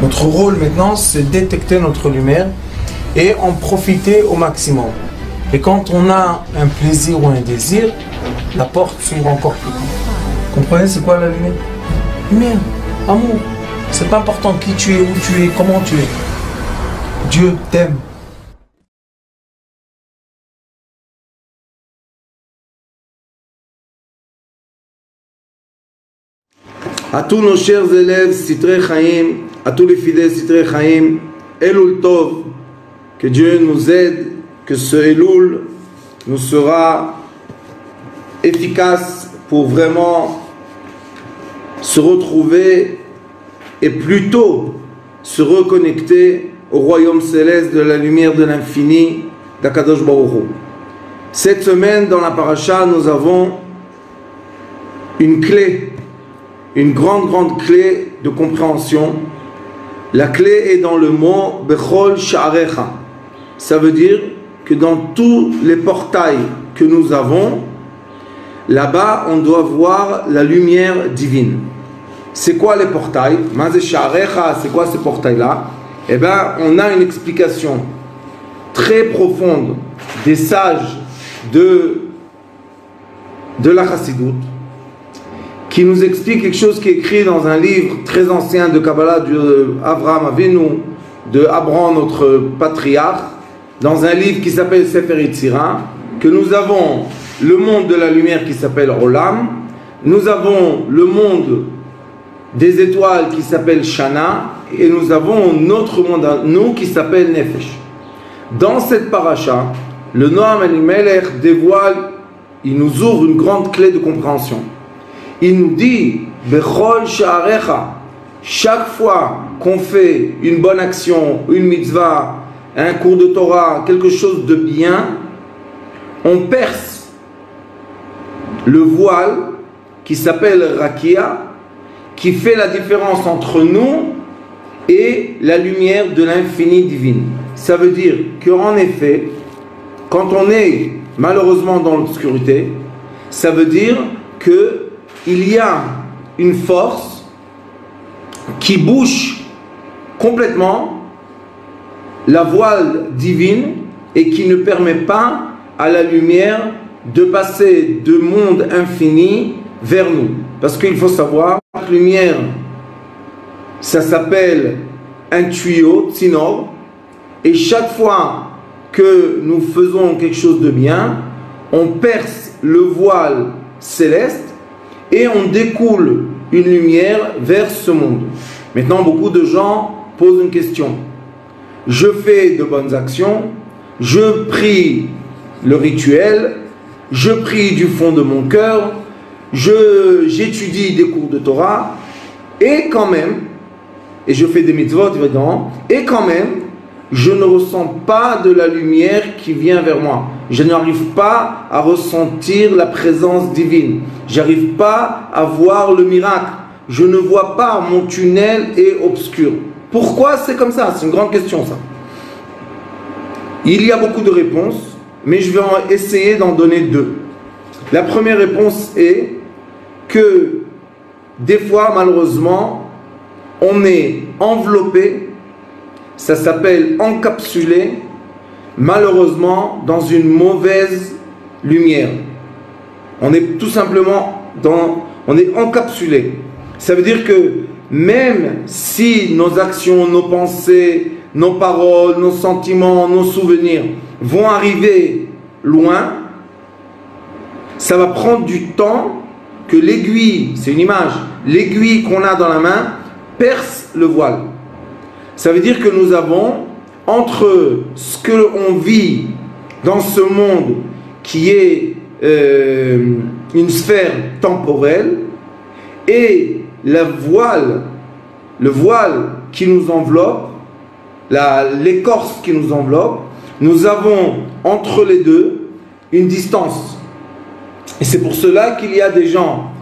Notre rôle maintenant, c'est détecter notre lumière et en profiter au maximum. Et quand on a un plaisir ou un désir, la porte s'ouvre encore plus grand. Comprenez, c'est quoi la lumière? Lumière, amour. C'est pas important qui tu es, où tu es, comment tu es. Dieu t'aime. À tous nos chers élèves Sitrei Chaim, à tous les fidèles Sitrei Chaim, Elul Tov, que Dieu nous aide, que ce Elul nous sera efficace pour vraiment se retrouver et plutôt se reconnecter au royaume céleste de la lumière de l'infini d'Akadosh Baruch Hu. Cette semaine dans la paracha, nous avons une clé, une grande clé de compréhension. La clé est dans le mot Bechol Sha'arecha. Ça veut dire que dans tous les portails que nous avons, là-bas on doit voir la lumière divine. C'est quoi les portails? Mazé Sha'arecha, c'est quoi ces portails-là? Eh bien, on a une explication très profonde des sages de la Chassidoute, qui nous explique quelque chose qui est écrit dans un livre très ancien de Kabbalah d'Avraham Avinu, de Abraham, notre patriarche, dans un livre qui s'appelle Sefer Yetzira, que nous avons le monde de la lumière qui s'appelle Olam, nous avons le monde des étoiles qui s'appelle Shana, et nous avons notre monde à nous qui s'appelle Nefesh. Dans cette paracha, le Noam Elimelech dévoile, il nous ouvre une grande clé de compréhension. Il nous dit, Bechol Sha'arecha, chaque fois qu'on fait une bonne action, une mitzvah, un cours de Torah, quelque chose de bien, on perce le voile qui s'appelle Rakia, qui fait la différence entre nous et la lumière de l'infini divine. Ça veut dire qu'en effet, quand on est malheureusement dans l'obscurité, ça veut dire que il y a une force qui bouche complètement la voile divine et qui ne permet pas à la lumière de passer de monde infini vers nous. Parce qu'il faut savoir, la lumière, ça s'appelle un tuyau, tsinor, et chaque fois que nous faisons quelque chose de bien, on perce le voile céleste et on découle une lumière vers ce monde. Maintenant, beaucoup de gens posent une question. Je fais de bonnes actions, je prie le rituel, je prie du fond de mon cœur, j'étudie des cours de Torah, et quand même, et je fais des mitzvot évidemment, et quand même, je ne ressens pas de la lumière qui vient vers moi. Je n'arrive pas à ressentir la présence divine. J'arrive pas à voir le miracle. Je ne vois pas, mon tunnel est obscur. Pourquoi c'est comme ça? C'est une grande question ça. Il y a beaucoup de réponses, mais je vais essayer d'en donner deux. La première réponse est que des fois, malheureusement, on est enveloppé, ça s'appelle encapsulé, malheureusement, dans une mauvaise lumière. On est tout simplement on est encapsulé. Ça veut dire que même si nos actions, nos pensées, nos paroles, nos sentiments, nos souvenirs vont arriver loin, ça va prendre du temps que l'aiguille, c'est une image, l'aiguille qu'on a dans la main perce le voile. Ça veut dire que nous avons, entre ce que l'on vit dans ce monde qui est une sphère temporelle et le voile qui nous enveloppe, l'écorce qui nous enveloppe, nous avons entre les deux une distance. Et c'est pour cela qu'il y a des gens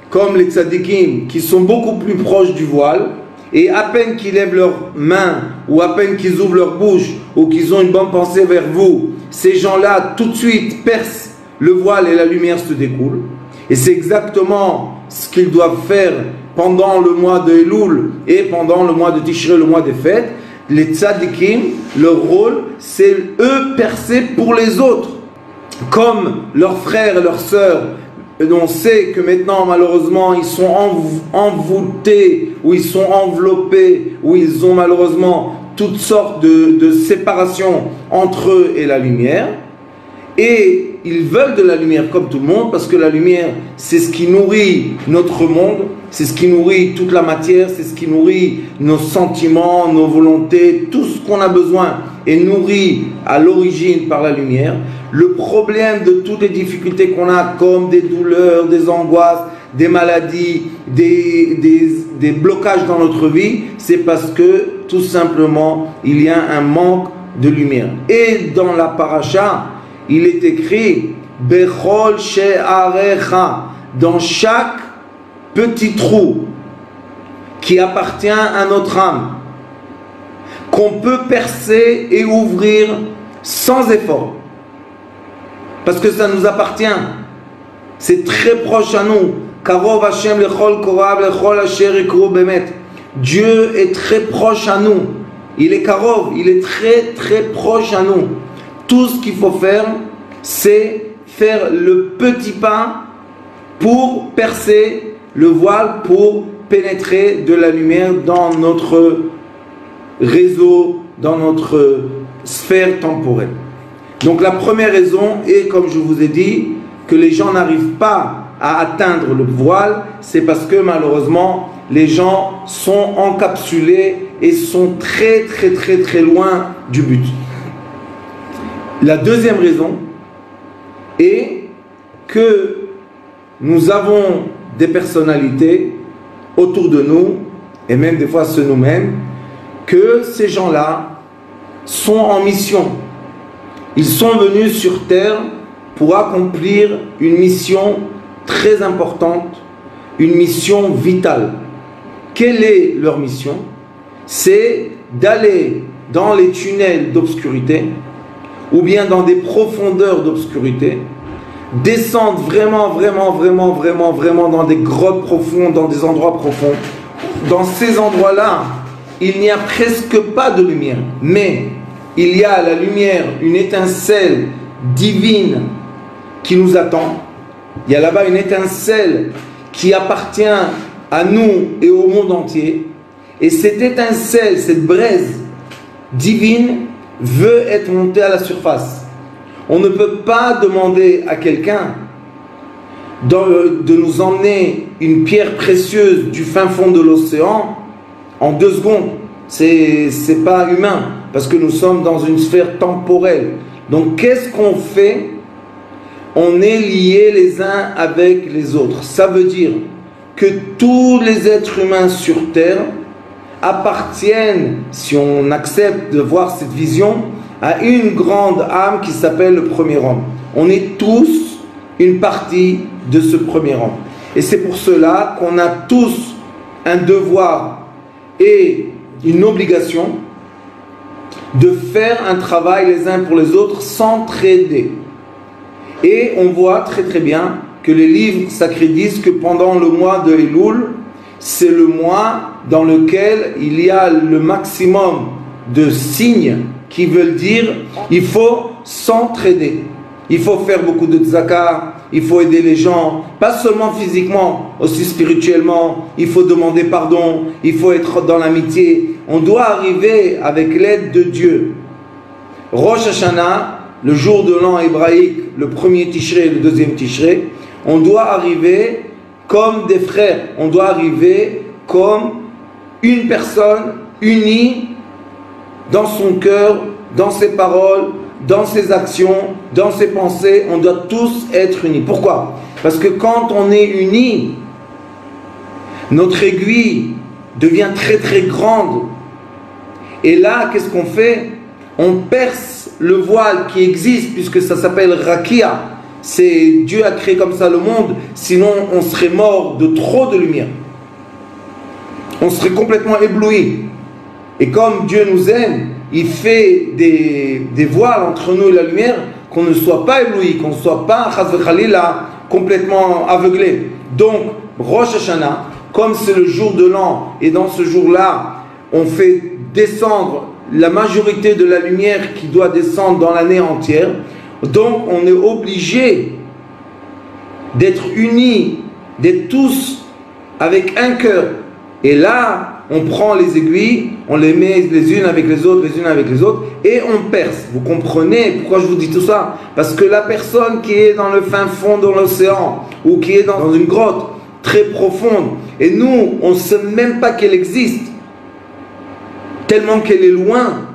comme les tzadikim qui sont beaucoup plus proches du voile, et à peine qu'ils lèvent leurs mains ou à peine qu'ils ouvrent leur bouche ou qu'ils ont une bonne pensée vers vous, ces gens-là tout de suite percent le voile et la lumière se découle. Et c'est exactement ce qu'ils doivent faire pendant le mois de Elul et pendant le mois de Tishrei, le mois des fêtes, les tzadikim, leur rôle, c'est eux percer pour les autres. Comme leurs frères et leurs sœurs, on sait que maintenant, malheureusement, ils sont envoûtés, ou ils sont enveloppés, ou ils ont malheureusement toutes sortes de séparations entre eux et la lumière. Et ils veulent de la lumière comme tout le monde, parce que la lumière, c'est ce qui nourrit notre monde, c'est ce qui nourrit toute la matière, c'est ce qui nourrit nos sentiments, nos volontés, tout ce qu'on a besoin est nourri à l'origine par la lumière. Le problème de toutes les difficultés qu'on a, comme des douleurs, des angoisses, des maladies, des blocages dans notre vie, c'est parce que tout simplement il y a un manque de lumière. Et dans la paracha, il est écrit Bechol she'arecha, dans chaque petit trou qui appartient à notre âme, qu'on peut percer et ouvrir sans effort, parce que ça nous appartient, c'est très proche à nous. Karov Hashem lechol korav lechol asher ikru bemet. Dieu est très proche à nous, il est karov, il est très très proche à nous. Tout ce qu'il faut faire, c'est faire le petit pas pour percer le voile, pour pénétrer de la lumière dans notre réseau, dans notre sphère temporelle. Donc la première raison est, comme je vous ai dit, que les gens n'arrivent pas à atteindre le voile, c'est parce que malheureusement les gens sont encapsulés et sont très très très très loin du but. La deuxième raison est que nous avons des personnalités autour de nous, et même des fois ceux nous-mêmes, que ces gens-là sont en mission. Ils sont venus sur terre pour accomplir une mission très importante, une mission vitale. Quelle est leur mission? C'est d'aller dans les tunnels d'obscurité, ou bien dans des profondeurs d'obscurité, descendre vraiment dans des grottes profondes, dans des endroits profonds. Dans ces endroits-là, il n'y a presque pas de lumière, mais il y a la lumière, une étincelle divine qui nous attend. Il y a là-bas une étincelle qui appartient à nous et au monde entier. Et cette étincelle, cette braise divine veut être montée à la surface. On ne peut pas demander à quelqu'un de nous emmener une pierre précieuse du fin fond de l'océan en 2 secondes. C'est pas humain, parce que nous sommes dans une sphère temporelle. Donc qu'est-ce qu'on fait? On est liés les uns avec les autres. Ça veut dire que tous les êtres humains sur terre appartiennent, si on accepte de voir cette vision, à une grande âme qui s'appelle le premier homme. On est tous une partie de ce premier homme. Et c'est pour cela qu'on a tous un devoir et une obligation de faire un travail les uns pour les autres, s'entraider. Et on voit très très bien que les livres sacrés disent que pendant le mois de Elul, c'est le mois dans lequel il y a le maximum de signes qui veulent dire il faut s'entraider. Il faut faire beaucoup de tzaka, il faut aider les gens, pas seulement physiquement, aussi spirituellement. Il faut demander pardon, il faut être dans l'amitié. On doit arriver avec l'aide de Dieu. Rosh Hashanah, le jour de l'an hébraïque, le premier Tishrei et le deuxième Tishrei, on doit arriver comme des frères. On doit arriver comme une personne unie dans son cœur, dans ses paroles, dans ses actions, dans ses pensées. On doit tous être unis. Pourquoi? Parce que quand on est unis, notre aiguille devient très très grande. Et là, qu'est-ce qu'on fait? On perce le voile qui existe, puisque ça s'appelle Rakia. C'est Dieu a créé comme ça le monde, sinon on serait mort de trop de lumière. On serait complètement ébloui. Et comme Dieu nous aime, il fait des voiles entre nous et la lumière, qu'on ne soit pas ébloui, qu'on ne soit pas, chas v'chalila, complètement aveuglé. Donc, Rosh Hashanah, comme c'est le jour de l'an, et dans ce jour-là, on fait descendre la majorité de la lumière qui doit descendre dans l'année entière. Donc on est obligé d'être unis, d'être tous avec un cœur. Et là, on prend les aiguilles, on les met les unes avec les autres, et on perce. Vous comprenez pourquoi je vous dis tout ça? Parce que la personne qui est dans le fin fond de l'océan, ou qui est dans une grotte très profonde, et nous, on ne sait même pas qu'elle existe, tellement qu'elle est loin.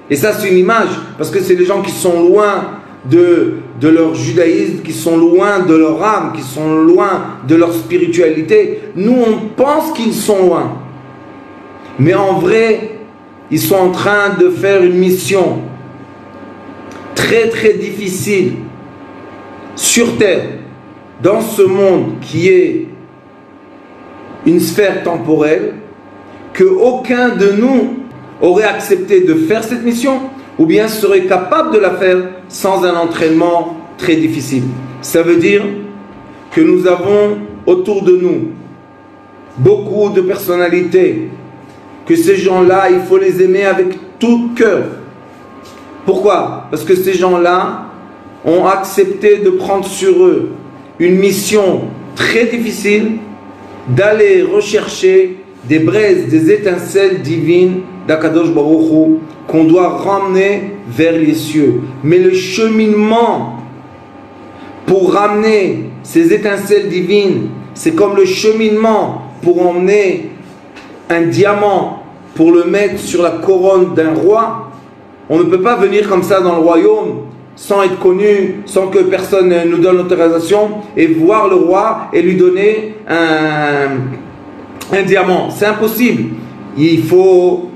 Et ça, c'est une image, parce que c'est les gens qui sont loin de leur judaïsme, qui sont loin de leur âme, qui sont loin de leur spiritualité. Nous, on pense qu'ils sont loin. Mais en vrai, ils sont en train de faire une mission très très difficile sur terre, dans ce monde qui est une sphère temporelle, que aucun de nous aurait accepté de faire cette mission, ou bien serait capable de la faire sans un entraînement très difficile. Ça veut dire que nous avons autour de nous beaucoup de personnalités, que ces gens-là, il faut les aimer avec tout cœur. Pourquoi? Parce que ces gens-là ont accepté de prendre sur eux une mission très difficile, d'aller rechercher des braises, des étincelles divines d'Akadosh Baruch Hu, qu'on doit ramener vers les cieux. Mais le cheminement pour ramener ces étincelles divines, c'est comme le cheminement pour emmener un diamant, pour le mettre sur la couronne d'un roi. On ne peut pas venir comme ça dans le royaume sans être connu, sans que personne nous donne l'autorisation, et voir le roi et lui donner un diamant. C'est impossible. Il faut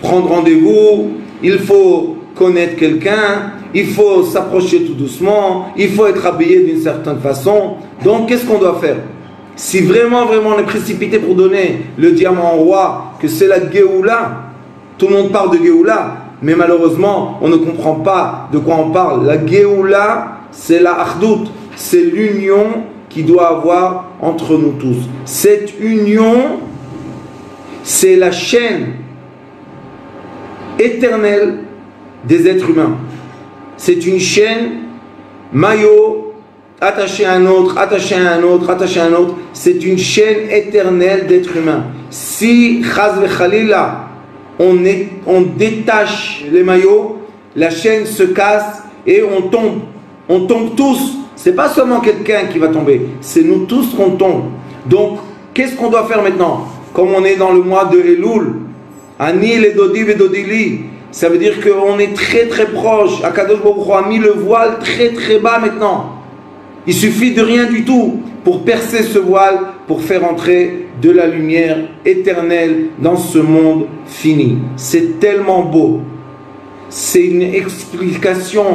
prendre rendez-vous, il faut connaître quelqu'un, il faut s'approcher tout doucement, il faut être habillé d'une certaine façon. Donc qu'est-ce qu'on doit faire? Si vraiment on est précipité pour donner le diamant au roi, que c'est la Géoula, tout le monde parle de Géoula, mais malheureusement on ne comprend pas de quoi on parle. La Géoula, c'est la Achdout, c'est l'union qu'il doit avoir entre nous tous. Cette union, c'est la chaîne éternelle des êtres humains. C'est une chaîne maillot attaché à un autre, attaché à un autre, attaché à un autre. C'est une chaîne éternelle d'êtres humains. Si chaz v'chalila, on détache les maillots, la chaîne se casse et on tombe. On tombe tous. C'est pas seulement quelqu'un qui va tomber, c'est nous tous qu'on tombe. Donc, qu'est-ce qu'on doit faire maintenant? Comme on est dans le mois de Elul, Ani le Dodi Vedodili, ça veut dire qu'on est très très proche. Akadosh Baruch Hu a mis le voile très très bas maintenant. Il suffit de rien du tout pour percer ce voile, pour faire entrer de la lumière éternelle dans ce monde fini. C'est tellement beau. C'est une explication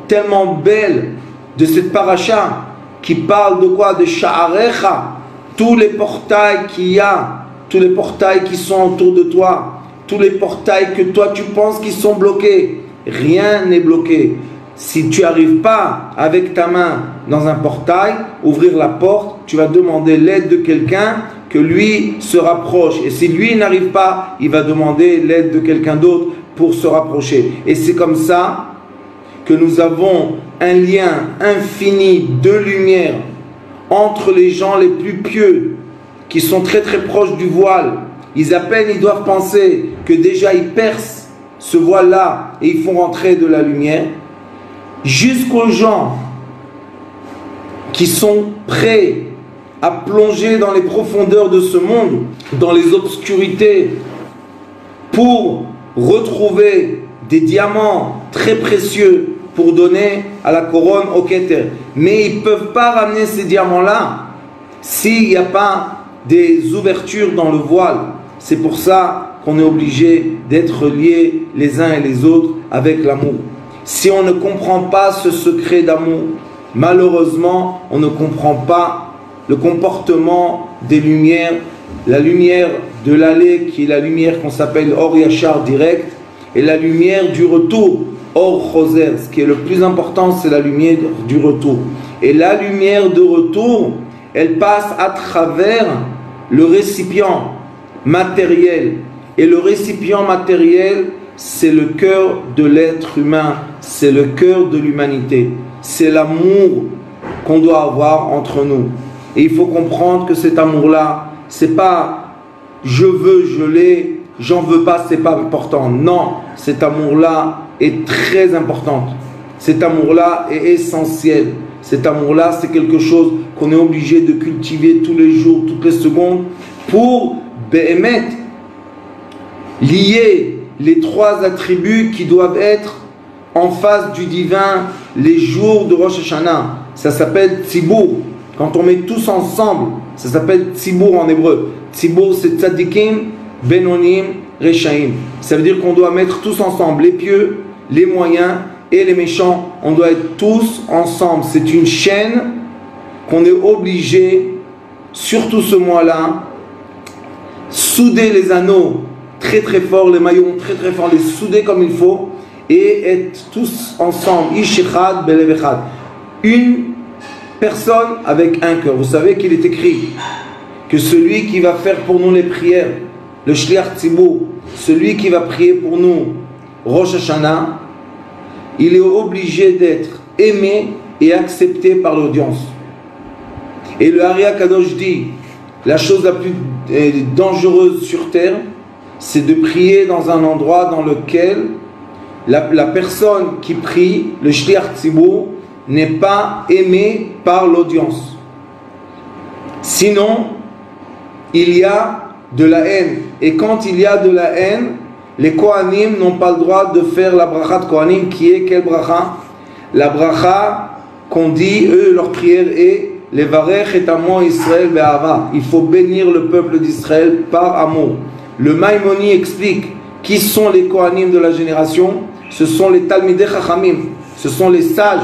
tellement belle de cette paracha qui parle de quoi? De Sha'arecha, tous les portails qu'il y a, tous les portails qui sont autour de toi, tous les portails que toi tu penses qu'ils sont bloqués. Rien n'est bloqué. Si tu n'arrives pas avec ta main dans un portail, ouvrir la porte, tu vas demander l'aide de quelqu'un, que lui se rapproche. Et si lui n'arrive pas, il va demander l'aide de quelqu'un d'autre pour se rapprocher. Et c'est comme ça que nous avons un lien infini de lumière entre les gens les plus pieux qui sont très très proches du voile. Ils doivent penser que déjà ils percent ce voile-là et ils font rentrer de la lumière, jusqu'aux gens qui sont prêts à plonger dans les profondeurs de ce monde, dans les obscurités, pour retrouver des diamants très précieux pour donner à la couronne au Keter. Mais ils ne peuvent pas ramener ces diamants-là s'il n'y a pas des ouvertures dans le voile. C'est pour ça qu'on est obligé d'être liés les uns et les autres avec l'amour. Si on ne comprend pas ce secret d'amour, malheureusement, on ne comprend pas le comportement des lumières, la lumière de l'allée qui est la lumière qu'on s'appelle Or Yachar direct, et la lumière du retour, Or Choser. Ce qui est le plus important, c'est la lumière du retour. Et la lumière de retour, elle passe à travers le récipient matériel. Et le récipient matériel, c'est le cœur de l'être humain, c'est le cœur de l'humanité. C'est l'amour qu'on doit avoir entre nous. Et il faut comprendre que cet amour-là, c'est pas je veux, je l'ai, j'en veux pas, c'est pas important. Non, cet amour-là est très important. Cet amour-là est essentiel. Cet amour-là, c'est quelque chose qu'on est obligé de cultiver tous les jours, toutes les secondes, pour béhémet, lier les trois attributs qui doivent être en face du divin les jours de Rosh Hashanah. Ça s'appelle Tzibour. Quand on met tous ensemble, ça s'appelle Tzibour en hébreu. Tzibour, c'est Tzadikim, Benonim, Rechaim. Ça veut dire qu'on doit mettre tous ensemble, les pieux, les moyens et les méchants. On doit être tous ensemble. C'est une chaîne qu'on est obligé, surtout ce mois-là, souder les anneaux très très fort, les maillons très très forts, les souder comme il faut et être tous ensemble. Ish echad belev echad. Une personne avec un cœur. Vous savez qu'il est écrit que celui qui va faire pour nous les prières, le Shliach Tzibur, celui qui va prier pour nous Rosh Hashanah, il est obligé d'être aimé et accepté par l'audience. Et le Ari HaKadosh dit, la chose la plus dangereuse sur terre, c'est de prier dans un endroit dans lequel la personne qui prie, le Shliach Tzibur, n'est pas aimé par l'audience. Sinon, il y a de la haine. Et quand il y a de la haine, les Kohanim n'ont pas le droit de faire la bracha de Kohanim, qui est quelle bracha? La bracha qu'on dit, eux, leur prière est Levarech et Amo Israël be'ava. Il faut bénir le peuple d'Israël par amour. Le Maïmoni explique qui sont les Kohanim de la génération. Ce sont les Talmidei Chachamim, ce sont les sages,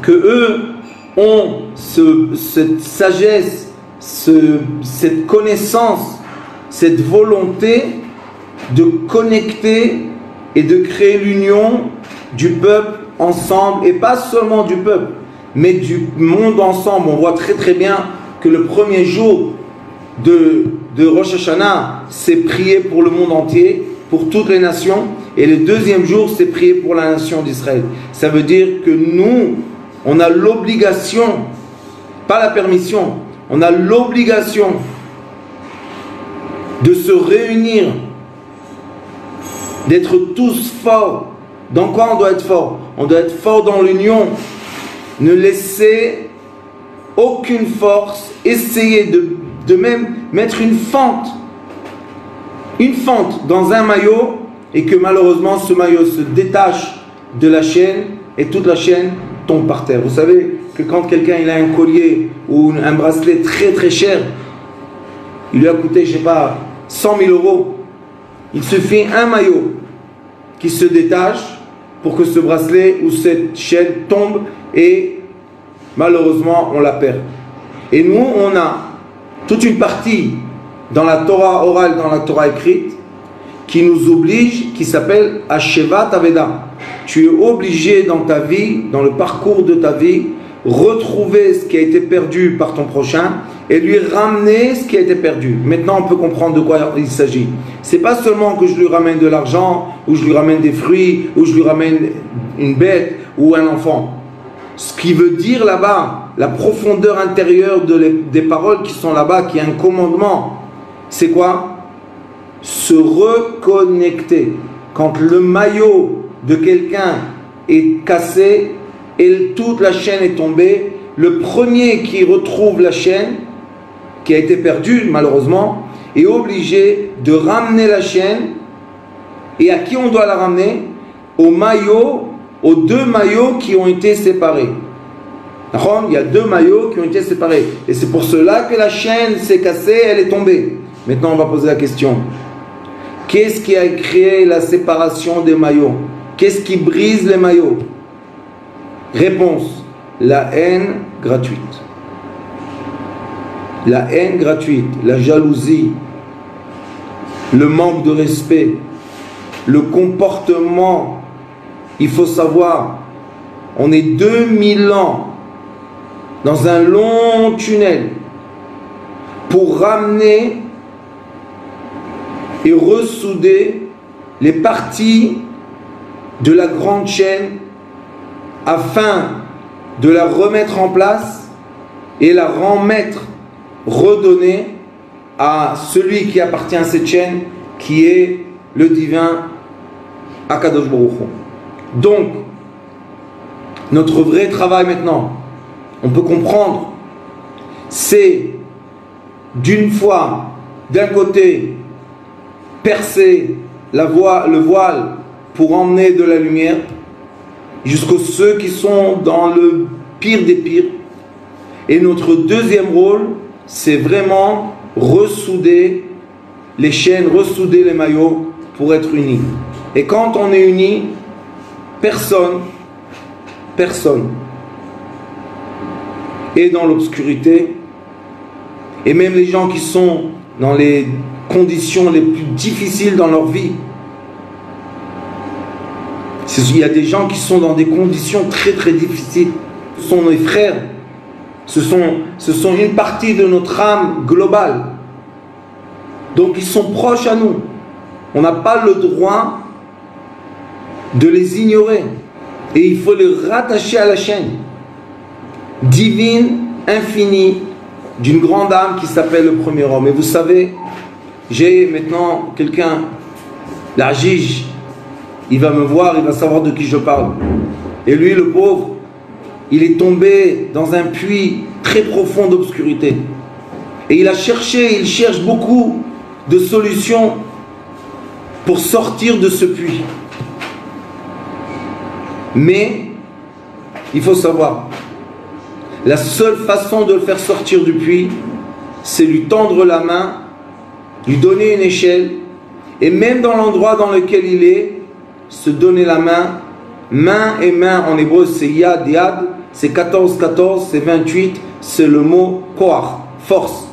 que eux ont cette sagesse, cette connaissance, cette volonté de connecter et de créer l'union du peuple ensemble, et pas seulement du peuple, mais du monde ensemble. On voit très très bien que le premier jour de Rosh Hashanah, c'est prier pour le monde entier, pour toutes les nations, et le deuxième jour, c'est prier pour la nation d'Israël. Ça veut dire que nous, on a l'obligation, pas la permission, on a l'obligation de se réunir, d'être tous forts. Dans quoi on doit être fort? On doit être fort dans l'union. Ne laisser aucune force, essayer de même mettre une fente dans un maillot, et que malheureusement ce maillot se détache de la chaîne et toute la chaîne tombe par terre. Vous savez que quand quelqu'un il a un collier ou un bracelet très très cher, il lui a coûté, je sais pas, 100 000 euros, il suffit un maillot qui se détache pour que ce bracelet ou cette chaîne tombe, et malheureusement on la perd. Et nous on a toute une partie dans la Torah orale, dans la Torah écrite, qui nous oblige, qui s'appelle Hashevat Aveda. Tu es obligé dans ta vie, dans le parcours de ta vie, retrouver ce qui a été perdu par ton prochain et lui ramener ce qui a été perdu. Maintenant, on peut comprendre de quoi il s'agit. C'est pas seulement que je lui ramène de l'argent, ou je lui ramène des fruits, ou je lui ramène une bête ou un enfant. Ce qui veut dire là-bas, la profondeur intérieure des paroles qui sont là-bas, qui est un commandement, c'est quoi? Se reconnecter. Quand le maillot de quelqu'un est cassé et toute la chaîne est tombée, le premier qui retrouve la chaîne qui a été perdue malheureusement est obligé de ramener la chaîne. Et à qui on doit la ramener? Au maillot, aux deux maillots qui ont été séparés. Il y a deux maillots qui ont été séparés, et c'est pour cela que la chaîne s'est cassée, elle est tombée. Maintenant on va poser la question: qu'est-ce qui a créé la séparation des maillots? Qu'est-ce qui brise les maillots? Réponse: la haine gratuite. La haine gratuite, la jalousie, le manque de respect, le comportement. Il faut savoir, on est 2000 ans dans un long tunnel pour ramener et ressouder les parties de la grande chaîne afin de la remettre en place et la remettre, redonner à celui qui appartient à cette chaîne, qui est le divin Akadosh Baruch Hu. Donc, notre vrai travail maintenant, on peut comprendre, c'est d'une fois, d'un côté, percer le voile pour emmener de la lumière, jusqu'aux ceux qui sont dans le pire des pires. Et notre deuxième rôle, c'est vraiment ressouder les chaînes, ressouder les maillots pour être unis. Et quand on est unis, personne est dans l'obscurité. Et même les gens qui sont dans les conditions les plus difficiles dans leur vie, il y a des gens qui sont dans des conditions très très difficiles. Ce sont nos frères, ce sont une partie de notre âme globale. Donc ils sont proches à nous. On n'a pas le droit de les ignorer. Et il faut les rattacher à la chaîne divine, infinie, d'une grande âme qui s'appelle le premier homme. Et vous savez, j'ai maintenant quelqu'un, la Jige, il va me voir, il va savoir de qui je parle. Et lui, le pauvre, il est tombé dans un puits très profond d'obscurité. Et il a cherché, il cherche beaucoup de solutions pour sortir de ce puits. Mais, il faut savoir, la seule façon de le faire sortir du puits, c'est lui tendre la main, lui donner une échelle, et même dans l'endroit dans lequel il est, se donner la main. Main et main en hébreu c'est yad, yad, c'est 14, 14, c'est 28, c'est le mot koach, force.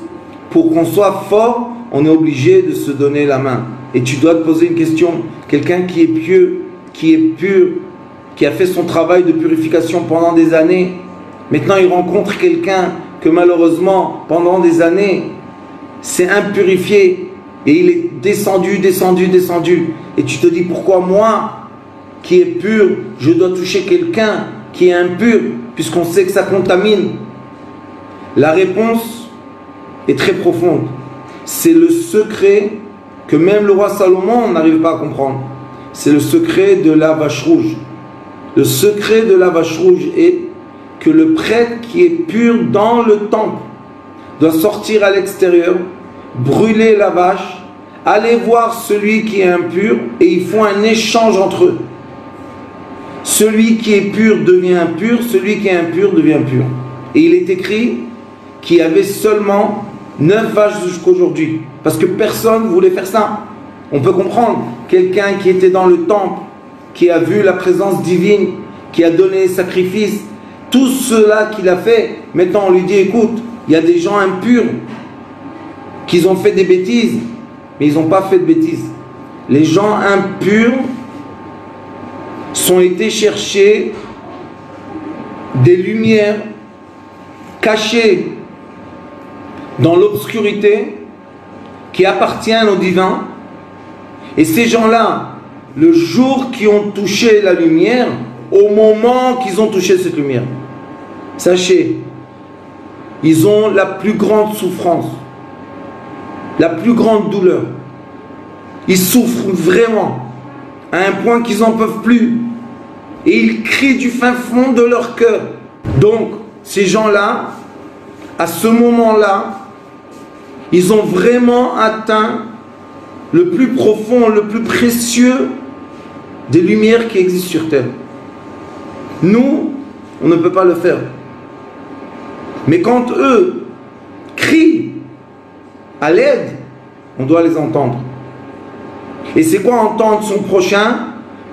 Pour qu'on soit fort, on est obligé de se donner la main. Et tu dois te poser une question, quelqu'un qui est pieux, qui est pur, qui a fait son travail de purification pendant des années, maintenant il rencontre quelqu'un que malheureusement pendant des années s'est impurifié et il est descendu. Et tu te dis pourquoi moi qui est pur, je dois toucher quelqu'un qui est impur puisqu'on sait que ça contamine. La réponse est très profonde. C'est le secret que même le roi Salomon n'arrive pas à comprendre. C'est le secret de la vache rouge. Le secret de la vache rouge est que le prêtre qui est pur dans le temple doit sortir à l'extérieur, brûler la vache, aller voir celui qui est impur et ils font un échange entre eux. Celui qui est pur devient impur, celui qui est impur devient pur. Et il est écrit qu'il y avait seulement 9 vaches jusqu'aujourd'hui. Parce que personne ne voulait faire ça. On peut comprendre. Quelqu'un qui était dans le temple, qui a vu la présence divine, qui a donné les sacrifices, tout cela qu'il a fait, maintenant on lui dit, écoute, il y a des gens impurs qui ont fait des bêtises, mais ils n'ont pas fait de bêtises. Les gens impurs sont été chercher des lumières cachées dans l'obscurité qui appartiennent au divin. Et ces gens-là, le jour qu'ils ont touché la lumière, au moment qu'ils ont touché cette lumière, sachez, ils ont la plus grande souffrance, la plus grande douleur. Ils souffrent vraiment à un point qu'ils n'en peuvent plus. Et ils crient du fin fond de leur cœur. Donc, ces gens-là, à ce moment-là, ils ont vraiment atteint le plus profond, le plus précieux des lumières qui existent sur terre. Nous, on ne peut pas le faire. Mais quand eux crient à l'aide, on doit les entendre. Et c'est quoi entendre son prochain?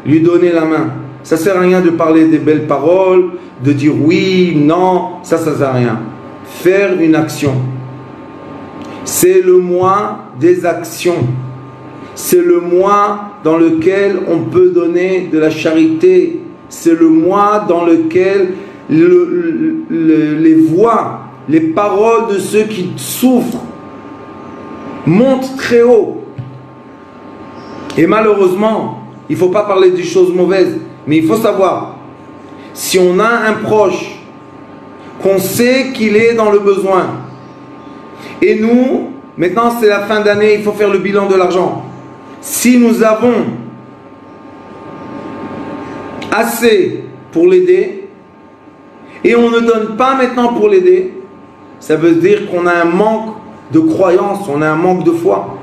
Lui donner la main. Ça ne sert à rien de parler des belles paroles, de dire oui, non, ça ne sert à rien. Faire une action. C'est le mois des actions. C'est le mois dans lequel on peut donner de la charité. C'est le mois dans lequel les voix, les paroles de ceux qui souffrent monte très haut. Et malheureusement, il ne faut pas parler des choses mauvaises, mais il faut savoir, si on a un proche, qu'on sait qu'il est dans le besoin, et nous, maintenant c'est la fin d'année, il faut faire le bilan de l'argent. Si nous avons assez pour l'aider, et on ne donne pas maintenant pour l'aider, ça veut dire qu'on a un manque de croyance, on a un manque de foi.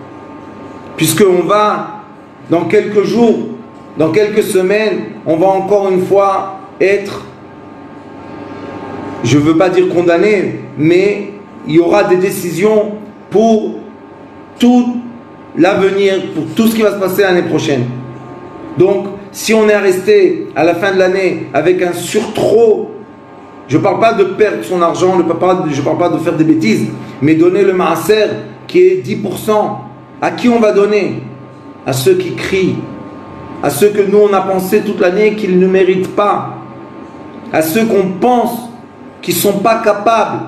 Puisqu'on va, dans quelques jours, dans quelques semaines, on va encore une fois être, je ne veux pas dire condamné, mais il y aura des décisions pour tout l'avenir, pour tout ce qui va se passer l'année prochaine. Donc, si on est resté à la fin de l'année avec un surtrot, je ne parle pas de perdre son argent, je ne parle pas de faire des bêtises, mais donner le maaser qui est 10%, à qui on va donner? À ceux qui crient, à ceux que nous on a pensé toute l'année qu'ils ne méritent pas, à ceux qu'on pense qu'ils ne sont pas capables,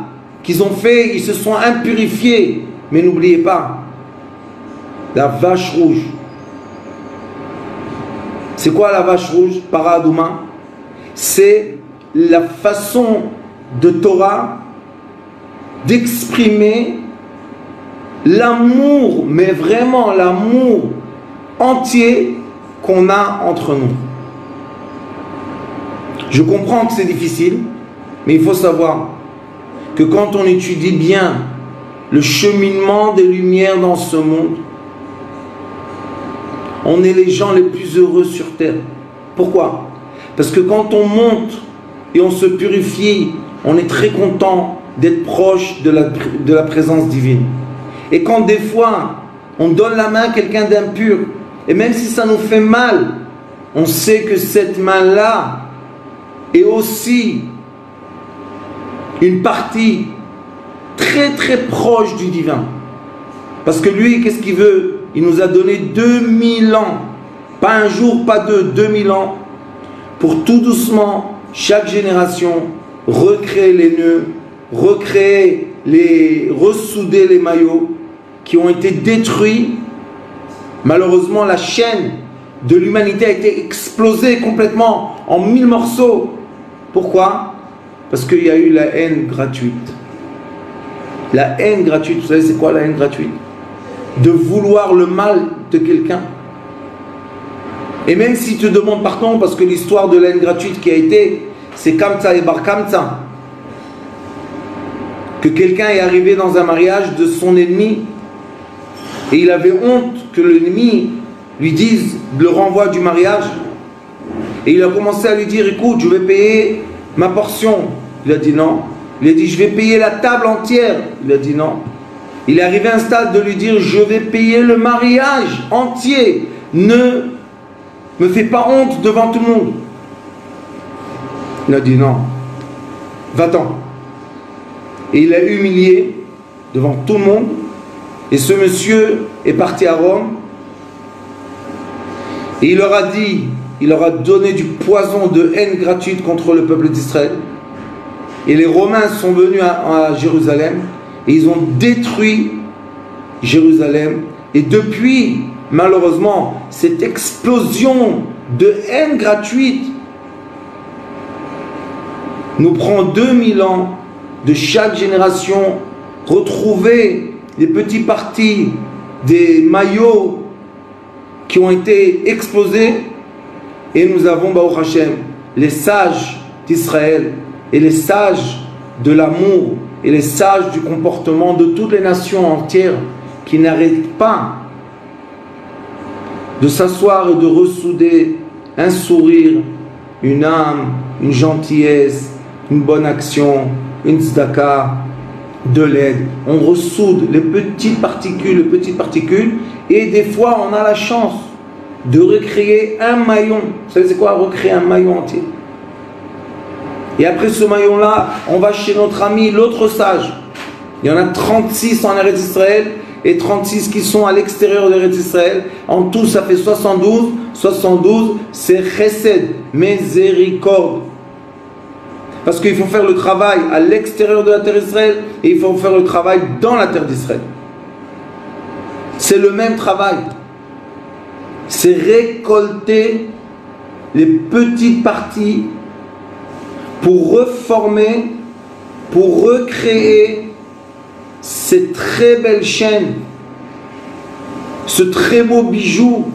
qu'ils ont fait, ils se sont impurifiés. Mais n'oubliez pas, la vache rouge. C'est quoi la vache rouge, Para Adouma? C'est la façon de Torah d'exprimer l'amour, mais vraiment l'amour entier qu'on a entre nous. Je comprends que c'est difficile, mais il faut savoir que quand on étudie bien le cheminement des lumières dans ce monde, on est les gens les plus heureux sur terre. Pourquoi? Parce que quand on monte et on se purifie, on est très content d'être proche de la présence divine. Et quand des fois on donne la main à quelqu'un d'impur, et même si ça nous fait mal, on sait que cette main-là est aussi une partie très très proche du divin. Parce que lui, qu'est-ce qu'il veut? Il nous a donné 2000 ans, pas un jour, pas deux, 2000 ans, pour tout doucement, chaque génération, recréer les nœuds, ressouder les maillots qui ont été détruits. Malheureusement, la chaîne de l'humanité a été explosée complètement en 1000 morceaux. Pourquoi? Parce qu'il y a eu la haine gratuite. La haine gratuite, vous savez c'est quoi la haine gratuite? De vouloir le mal de quelqu'un. Et même si tu te demandes pardon, parce que l'histoire de la haine gratuite qui a été, c'est Kamsa et Bar Kamsa. Que quelqu'un est arrivé dans un mariage de son ennemi et il avait honte que l'ennemi lui dise le renvoi du mariage. Et il a commencé à lui dire, écoute, je vais payer ma portion. Il a dit non. Il a dit, je vais payer la table entière. Il a dit non. Il est arrivé à un stade de lui dire, je vais payer le mariage entier. Ne me fais pas honte devant tout le monde. Il a dit non. Va-t'en. Et il l'a humilié devant tout le monde. Et ce monsieur est parti à Rome. Et il leur a dit, il leur a donné du poison de haine gratuite contre le peuple d'Israël. Et les Romains sont venus à Jérusalem et ils ont détruit Jérusalem. Et depuis, malheureusement, cette explosion de haine gratuite nous prend 2000 ans de chaque génération retrouver les petits parties des maillots qui ont été explosés. Et nous avons, Baruch Hashem, les sages d'Israël et les sages de l'amour et les sages du comportement de toutes les nations entières qui n'arrêtent pas de s'asseoir et de ressouder un sourire, une âme, une gentillesse, une bonne action, une tzedaka, de l'aide. On ressoude les petites particules, et des fois on a la chance de recréer un maillon. Vous savez c'est quoi recréer un maillon entier? Et après ce maillon-là, on va chez notre ami, l'autre sage. Il y en a 36 en Eretz Israël et 36 qui sont à l'extérieur de Eretz Israël. En tout, ça fait 72. 72, c'est chesed, miséricorde. Parce qu'il faut faire le travail à l'extérieur de la terre d'Israël et il faut faire le travail dans la terre d'Israël. C'est le même travail. C'est récolter les petites parties pour reformer, pour recréer cette très belle chaîne, ce très beau bijou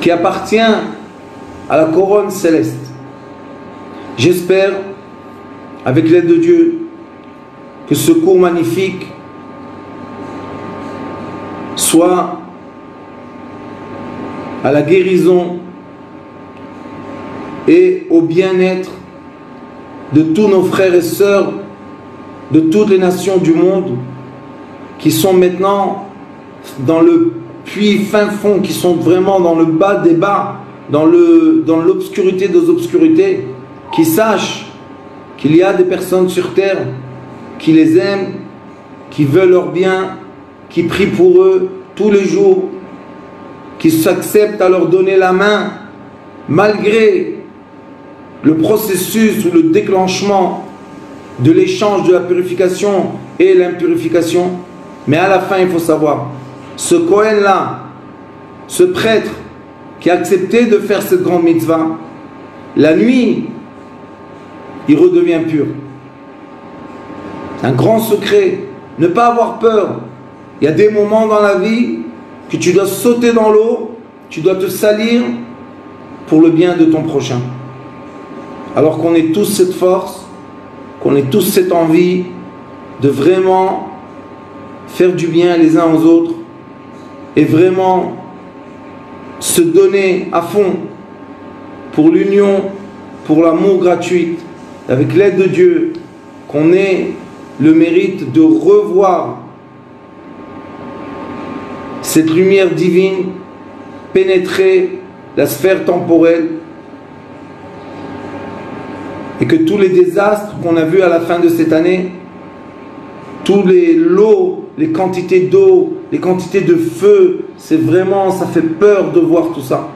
qui appartient à la couronne céleste. J'espère, avec l'aide de Dieu, que ce cours magnifique soit à la guérison et au bien-être de tous nos frères et sœurs de toutes les nations du monde qui sont maintenant dans le puits fin fond, qui sont vraiment dans le bas des bas, dans l'obscurité des obscurités, qui sachent qu'il y a des personnes sur terre qui les aiment, qui veulent leur bien, qui prient pour eux tous les jours, qui s'acceptent à leur donner la main malgré le processus ou le déclenchement de l'échange de la purification et l'impurification. Mais à la fin, il faut savoir, ce Kohen-là, ce prêtre qui a accepté de faire cette grande mitzvah, la nuit, il redevient pur. C'est un grand secret. Ne pas avoir peur. Il y a des moments dans la vie que tu dois sauter dans l'eau, tu dois te salir pour le bien de ton prochain. Alors qu'on ait tous cette force, qu'on ait tous cette envie de vraiment faire du bien les uns aux autres et vraiment se donner à fond pour l'union, pour l'amour gratuit, avec l'aide de Dieu, qu'on ait le mérite de revoir cette lumière divine pénétrer la sphère temporelle et que tous les désastres qu'on a vus à la fin de cette année, tous les lots, les quantités d'eau, les quantités de feu, c'est vraiment, ça fait peur de voir tout ça.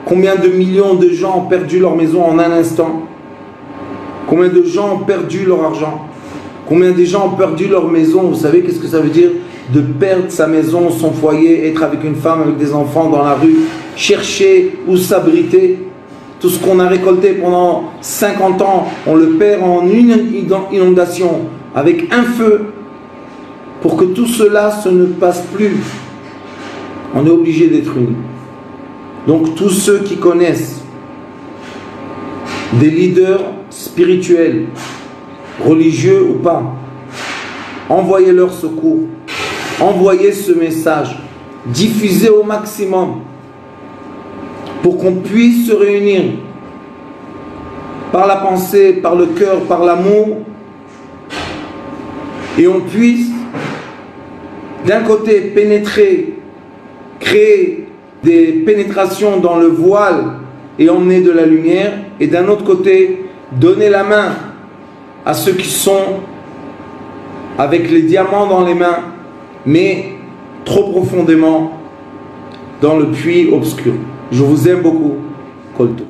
Combien de millions de gens ont perdu leur maison en un instant? Combien de gens ont perdu leur argent? Combien de gens ont perdu leur maison? Vous savez qu'est-ce que ça veut dire de perdre sa maison, son foyer, être avec une femme, avec des enfants dans la rue, chercher où s'abriter? Tout ce qu'on a récolté pendant 50 ans, on le perd en une inondation, avec un feu. Pour que tout cela ne passe plus, on est obligé d'être unis. Donc tous ceux qui connaissent des leaders spirituels, religieux ou pas, envoyez-leur secours, envoyez ce message, diffusez au maximum pour qu'on puisse se réunir par la pensée, par le cœur, par l'amour, et on puisse d'un côté pénétrer, créer des pénétrations dans le voile et emmener de la lumière, et d'un autre côté donner la main à ceux qui sont avec les diamants dans les mains, mais trop profondément dans le puits obscur. Je vous aime beaucoup. Kolto.